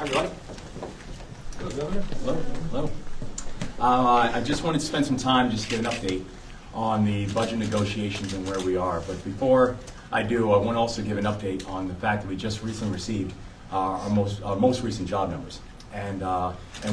Hi, everybody. Hello, Governor. Hello. I just wanted to spend some time just to give an update on the budget negotiations and where we are. But before I do, I want to also give an update on the fact that we just recently received our most recent job numbers, and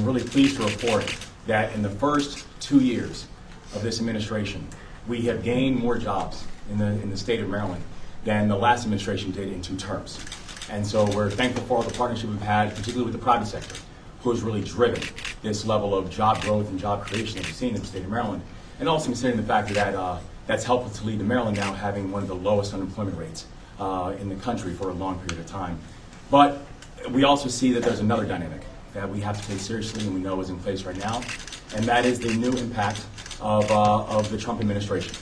really pleased to report that in the first 2 years of this administration, we have gained more jobs in the state of Maryland than the last administration did in 2 terms. And so we're thankful for all the partnership we've had, particularly with the private sector, who has really driven this level of job growth and job creation that we've seen in the state of Maryland. And also considering the fact that that's helped us to lead to Maryland now having one of the lowest unemployment rates in the country for a long period of time. But we also see that there's another dynamic that we have to take seriously and we know is in place right now, and that is the new impact of the Trump administration,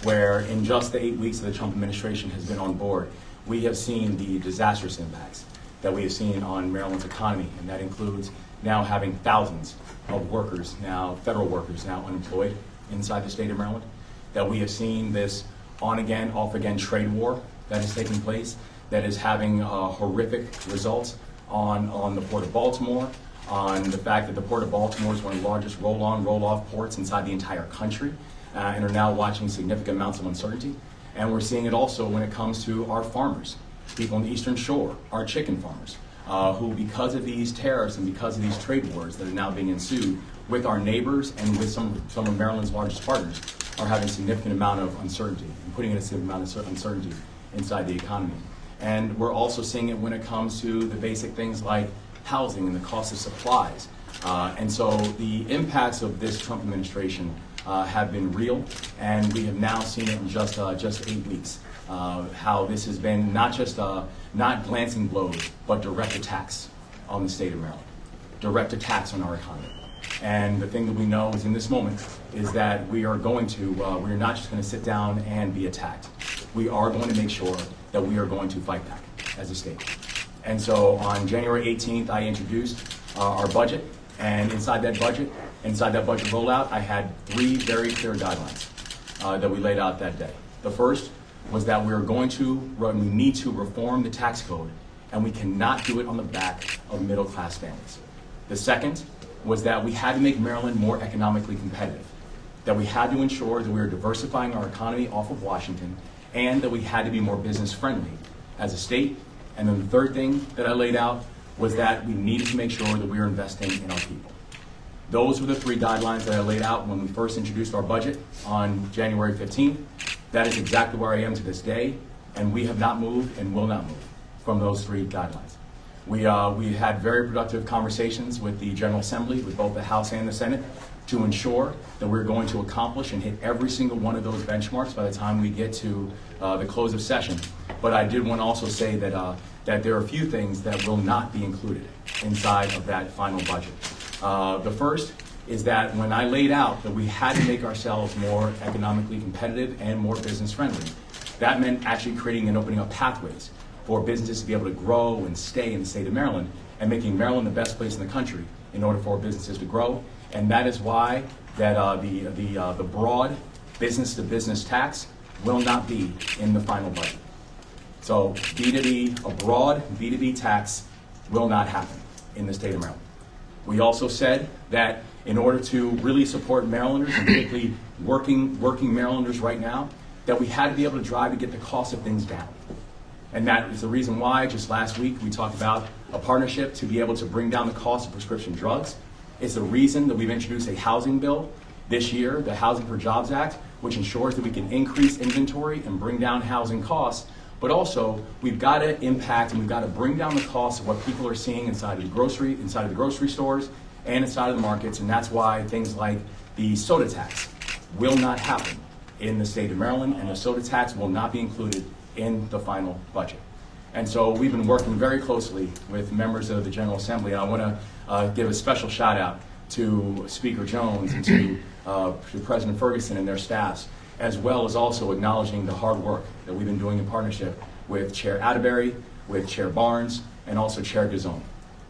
where in just the 8 weeks that the Trump administration has been on board, we have seen the disastrous impacts that we have seen on Maryland's economy, and that includes now having thousands of workers, now federal workers, now unemployed inside the state of Maryland, that we have seen this on-again, off-again trade war that is taking place, that is having horrific results on the Port of Baltimore, on the fact that the Port of Baltimore is one of the largest roll-on, roll-off ports inside the entire country, and are now watching significant amounts of uncertainty. And we're seeing it also when it comes to our farmers, people on the Eastern Shore, our chicken farmers, who because of these tariffs and because of these trade wars that are now being ensued with our neighbors and with some of Maryland's largest partners, are having a significant amount of uncertainty and putting in a significant amount of uncertainty inside the economy. And we're also seeing it when it comes to the basic things like housing and the cost of supplies. And so the impacts of this Trump administration have been real, and we have now seen it in just 8 weeks. How this has been not just not glancing blows, but direct attacks on the state of Maryland, direct attacks on our economy. And the thing that we know is in this moment is that we are not just going to sit down and be attacked. We are going to make sure that we are going to fight back as a state. And so on January 18th, I introduced our budget, and inside that budget rollout, I had 3 very clear guidelines that we laid out that day. The first was that we need to reform the tax code, and we cannot do it on the back of middle-class families. The second was that we had to make Maryland more economically competitive, that we had to ensure that we were diversifying our economy off of Washington, and that we had to be more business-friendly as a state. And then the third thing that I laid out was that we needed to make sure that we were investing in our people. Those were the 3 guidelines that I laid out when we first introduced our budget on January 15th. That is exactly where I am to this day, and we have not moved and will not move from those 3 guidelines. We had very productive conversations with the General Assembly, with both the House and the Senate, to ensure that we're going to accomplish and hit every single one of those benchmarks by the time we get to the close of session. But I did want to also say that there are a few things that will not be included inside of that final budget. The first is that when I laid out that we had to make ourselves more economically competitive and more business friendly, that meant actually creating and opening up pathways for businesses to be able to grow and stay in the state of Maryland, and making Maryland the best place in the country in order for businesses to grow. And that is why that the broad business-to-business tax will not be in the final budget. So a broad B2B tax will not happen in the state of Maryland. We also said that in order to really support Marylanders, and particularly working Marylanders right now, that we had to be able to drive to get the cost of things down. And that is the reason why just last week we talked about a partnership to be able to bring down the cost of prescription drugs. It's the reason that we've introduced a housing bill this year, the Housing for Jobs Act, which ensures that we can increase inventory and bring down housing costs. But also, we've got to impact and we've got to bring down the cost of what people are seeing inside of the grocery stores and inside of the markets. And that's why things like the soda tax will not happen in the state of Maryland, and the soda tax will not be included in the final budget. And so we've been working very closely with members of the General Assembly. And I want to give a special shout out to Speaker Jones and to President Ferguson and their staffs, as well as also acknowledging the hard work that we've been doing in partnership with Chair Atterbury, with Chair Barnes, and also Chair Gazone.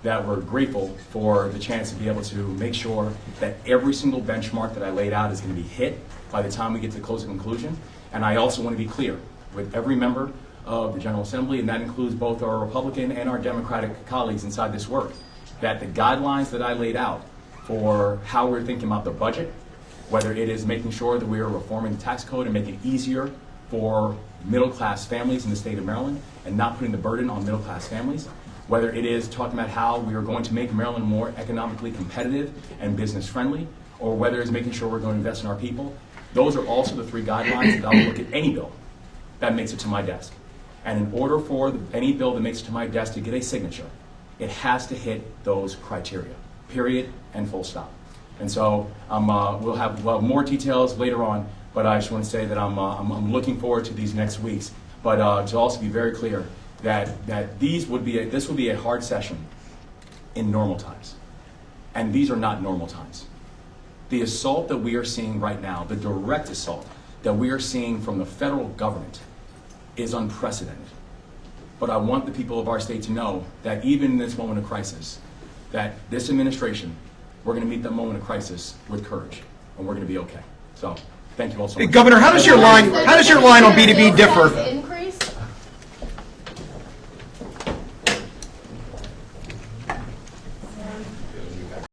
That we're grateful for the chance to be able to make sure that every single benchmark that I laid out is going to be hit by the time we get to close conclusion. And I also want to be clear with every member of the General Assembly, and that includes both our Republican and our Democratic colleagues inside this work, that the guidelines that I laid out for how we're thinking about the budget, whether it is making sure that we are reforming the tax code and making it easier for middle-class families in the state of Maryland and not putting the burden on middle-class families, whether it is talking about how we are going to make Maryland more economically competitive and business-friendly, or whether it's making sure we're going to invest in our people. Those are also the three guidelines that I will look at any bill that makes it to my desk. And in order for any bill that makes it to my desk to get a signature, it has to hit those criteria, period and full stop. And so we'll have more details later on, but I just want to say that I'm looking forward to these next weeks. But to also be very clear that this would be a hard session in normal times. And these are not normal times. The assault that we are seeing right now, the direct assault that we are seeing from the federal government is unprecedented. But I want the people of our state to know that even in this moment of crisis, that this administration, we're going to meet that moment of crisis with courage, and we're going to be okay. So, thank you all so much. Governor, how does your line on B2B differ?